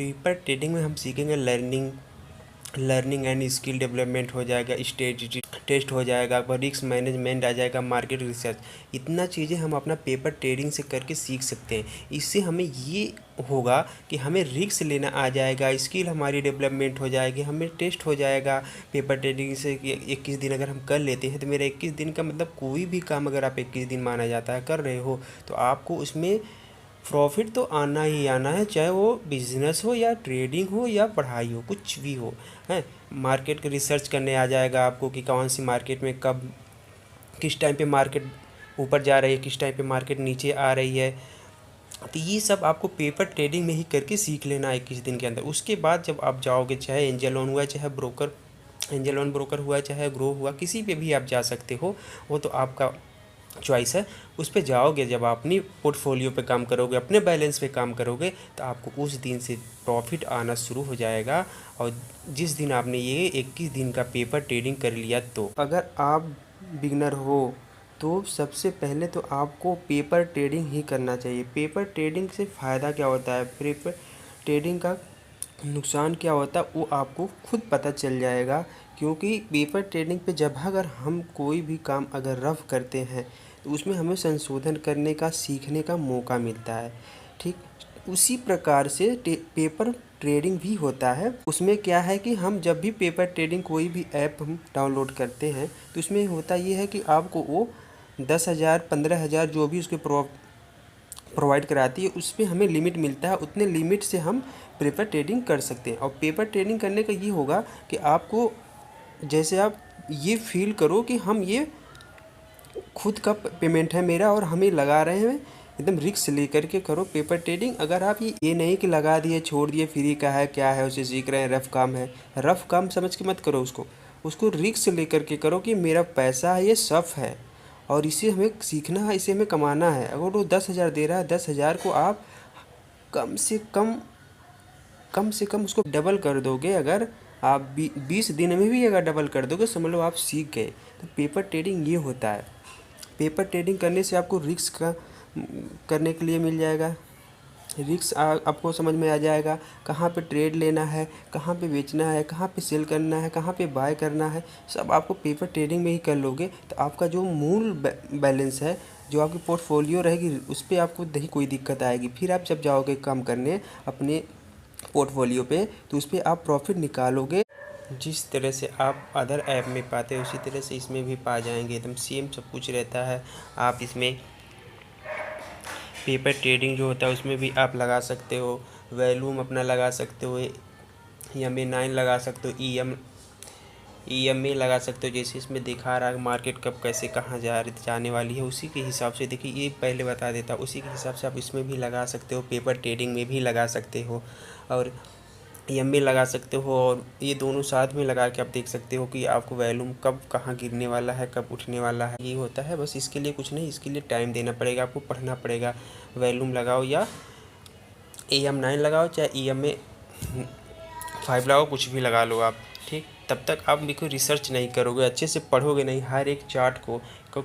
Paper trading में हम सीखेंगे लर्निंग एंड स्किल डेवलपमेंट हो जाएगा, स्ट्रेटजी टेस्ट हो जाएगा, आपका रिस्क मैनेजमेंट आ जाएगा, मार्केट रिसर्च। इतना चीज़ें हम अपना पेपर ट्रेडिंग से करके सीख सकते हैं। इससे हमें ये होगा कि हमें रिस्क लेना आ जाएगा, स्किल हमारी डेवलपमेंट हो जाएगी, हमें टेस्ट हो जाएगा पेपर ट्रेडिंग से। 21 दिन अगर हम कर लेते हैं तो मेरा 21 दिन का मतलब कोई भी काम अगर आप 21 दिन माना जाता है कर रहे हो तो आपको उसमें प्रॉफिट तो आना ही आना है, चाहे वो बिजनेस हो या ट्रेडिंग हो या पढ़ाई हो, कुछ भी हो है। मार्केट का रिसर्च करने आ जाएगा आपको कि कौन सी मार्केट में कब किस टाइम पे मार्केट ऊपर जा रही है, किस टाइम पे मार्केट नीचे आ रही है। तो ये सब आपको पेपर ट्रेडिंग में ही करके सीख लेना है 21 दिन के अंदर। उसके बाद जब आप जाओगे, चाहे एंजल लोन हुआ, चाहे ब्रोकर एंजल लोन ब्रोकर हुआ, चाहे ग्रो हुआ, किसी पे भी आप जा सकते हो, वो तो आपका चॉइस है। उस पे जाओगे जब आप अपनी पोर्टफोलियो पे काम करोगे, अपने बैलेंस पे काम करोगे, तो आपको उस दिन से प्रॉफिट आना शुरू हो जाएगा। और जिस दिन आपने ये 21 दिन का पेपर ट्रेडिंग कर लिया, तो अगर आप बिगनर हो तो सबसे पहले तो आपको पेपर ट्रेडिंग ही करना चाहिए। पेपर ट्रेडिंग से फ़ायदा क्या होता है, पेपर ट्रेडिंग का नुकसान क्या होता है, वो आपको खुद पता चल जाएगा। क्योंकि पेपर ट्रेडिंग पे जब अगर हम कोई भी काम अगर रफ करते हैं तो उसमें हमें संशोधन करने का, सीखने का मौका मिलता है। ठीक उसी प्रकार से पेपर ट्रेडिंग भी होता है। उसमें क्या है कि हम जब भी पेपर ट्रेडिंग कोई भी ऐप हम डाउनलोड करते हैं तो उसमें होता ये है कि आपको वो 10,000 15,000 जो भी उसके प्रोवाइड कराती है, उसमें हमें लिमिट मिलता है। उतने लिमिट से हम पेपर ट्रेडिंग कर सकते हैं। और पेपर ट्रेडिंग करने का ये होगा कि आपको, जैसे आप ये फील करो कि हम ये खुद का पेमेंट है मेरा और हमें लगा रहे हैं, एकदम रिस्क लेकर के करो पेपर ट्रेडिंग। अगर आप ये नहीं कि लगा दिए छोड़ दिए, फ्री का है क्या है उसे सीख रहे हैं, रफ काम है, रफ काम समझ के मत करो उसको रिस्क लेकर के करो कि मेरा पैसा है, ये सफ है और इसे हमें सीखना है, इसे हमें कमाना है। अगर वो 10,000 दे रहा है, 10,000 को आप कम से कम उसको डबल कर दोगे। अगर आप 20 दिन में भी अगर डबल कर दोगे, समझ लो आप सीख गए। तो पेपर ट्रेडिंग ये होता है। पेपर ट्रेडिंग करने से आपको रिस्क का करने के लिए मिल जाएगा। रिस्क आपको समझ में आ जाएगा, कहाँ पे ट्रेड लेना है, कहाँ पे बेचना है, कहाँ पे सेल करना है, कहाँ पे बाय करना है, सब आपको पेपर ट्रेडिंग में ही कर लोगे। तो आपका जो मूल बैलेंस है, जो आपकी पोर्टफोलियो रहेगी, उस पर आपको नहीं कोई दिक्कत आएगी। फिर आप जब जाओगे काम करने अपने पोर्टफोलियो पे, तो उस पर आप प्रॉफिट निकालोगे। जिस तरह से आप अदर ऐप में पाते हो उसी तरह से इसमें भी पा जाएंगे, एकदम सेम सब कुछ रहता है। आप इसमें पेपर ट्रेडिंग जो होता है उसमें भी आप लगा सकते हो, वैल्यूम अपना लगा सकते हो, EMA9 लगा सकते हो, EMA लगा सकते हो। जैसे इसमें दिखा रहा है मार्केट कब कैसे कहाँ जाने वाली है, उसी के हिसाब से देखिए ये पहले बता देता, उसी के हिसाब से आप इसमें भी लगा सकते हो, पेपर ट्रेडिंग में भी लगा सकते हो और EMA लगा सकते हो। और ये दोनों साथ में लगा के आप देख सकते हो कि आपको वैल्यूम कब कहाँ गिरने वाला है, कब उठने वाला है। ये होता है बस, इसके लिए कुछ नहीं, इसके लिए टाइम देना पड़ेगा, आपको पढ़ना पड़ेगा। वैल्यूम लगाओ या EM9 लगाओ, चाहे EMA5 लगाओ, कुछ भी लगा लो आप। ठीक, तब तक आप भी कोई रिसर्च नहीं करोगे, अच्छे से पढ़ोगे नहीं हर एक चार्ट को,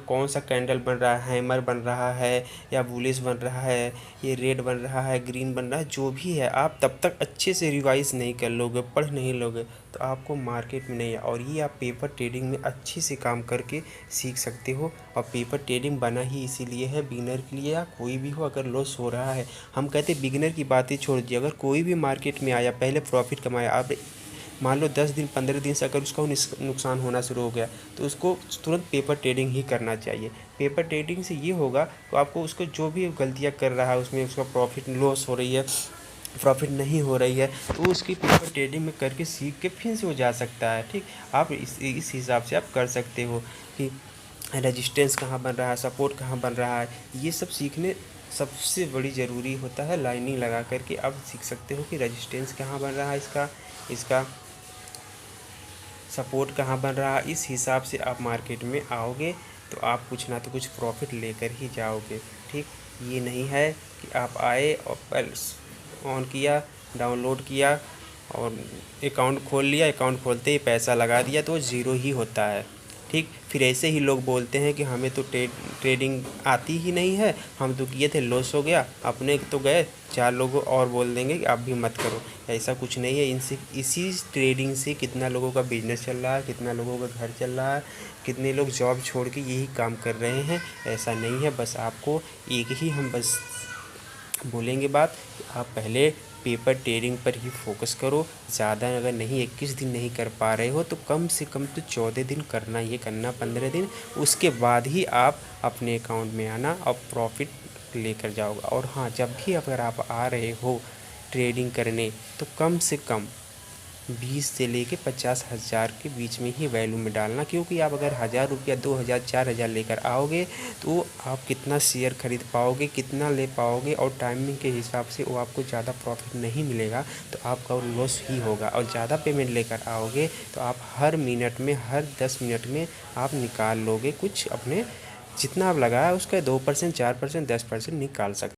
कौन सा कैंडल बन रहा है, हैमर बन रहा है या बुलिश बन रहा है, ये रेड बन रहा है, ग्रीन बन रहा है, जो भी है आप तब तक अच्छे से रिवाइज नहीं कर लोगे, पढ़ नहीं लोगे, तो आपको मार्केट में नहीं है। और ये आप पेपर ट्रेडिंग में अच्छे से काम करके सीख सकते हो। और पेपर ट्रेडिंग बना ही इसीलिए है, बिगिनर के लिए, या कोई भी हो अगर लॉस हो रहा है। हम कहते बिगिनर की बातें छोड़ दीजिए, अगर कोई भी मार्केट में आया, पहले प्रॉफिट कमाया, आप मान लो 10 दिन 15 दिन से अगर उसका नुकसान होना शुरू हो गया, तो उसको तुरंत पेपर ट्रेडिंग ही करना चाहिए। पेपर ट्रेडिंग से ये होगा तो आपको उसको जो भी गलतियाँ कर रहा है उसमें उसका प्रॉफिट लॉस हो रही है, प्रॉफिट नहीं हो रही है, तो उसकी पेपर ट्रेडिंग में करके सीख के फिर से हो जा सकता है। ठीक, आप इस हिसाब से आप कर सकते हो कि रेजिस्टेंस कहाँ बन रहा है, सपोर्ट कहाँ बन रहा है, ये सब सीखने सबसे बड़ी ज़रूरी होता है। लाइनिंग लगा करके आप सीख सकते हो कि रेजिस्टेंस कहाँ बन रहा है, इसका सपोर्ट कहाँ बन रहा है। इस हिसाब से आप मार्केट में आओगे तो आप कुछ ना तो कुछ प्रॉफिट लेकर ही जाओगे। ठीक, ये नहीं है कि आप आए और ऑन किया, डाउनलोड किया और अकाउंट खोल लिया, अकाउंट खोलते ही पैसा लगा दिया, तो ज़ीरो ही होता है। ठीक। फिर ऐसे ही लोग बोलते हैं कि हमें तो ट्रेडिंग आती ही नहीं है, हम तो किए थे लॉस हो गया, अपने तो गए, 4 लोगों और बोल देंगे कि आप भी मत करो। ऐसा कुछ नहीं है। इनसे इसी ट्रेडिंग से कितना लोगों का बिजनेस चल रहा है, कितना लोगों का घर चल रहा है, कितने लोग जॉब छोड़ के यही काम कर रहे हैं। ऐसा नहीं है। बस आपको एक ही हम बस बोलेंगे बात, आप पहले पेपर ट्रेडिंग पर ही फोकस करो। ज़्यादा अगर नहीं 21 दिन नहीं कर पा रहे हो तो कम से कम तो 14 दिन करना ही करना, 15 दिन। उसके बाद ही आप अपने अकाउंट में आना और प्रॉफिट लेकर जाओगे। और हाँ, जब भी अगर आप आ रहे हो ट्रेडिंग करने तो कम से कम 20 से लेके 50,000 के बीच में ही वैल्यू में डालना, क्योंकि आप अगर 1,000 रुपया 2,000 4,000 लेकर आओगे तो आप कितना शेयर खरीद पाओगे, कितना ले पाओगे, और टाइमिंग के हिसाब से वो आपको ज़्यादा प्रॉफिट नहीं मिलेगा, तो आपका लॉस ही होगा। और ज़्यादा पेमेंट लेकर आओगे तो आप हर मिनट में, हर 10 मिनट में आप निकाल लोगे कुछ अपने, जितना आप लगाया उसका 2%, 4%, 10% निकाल सकते।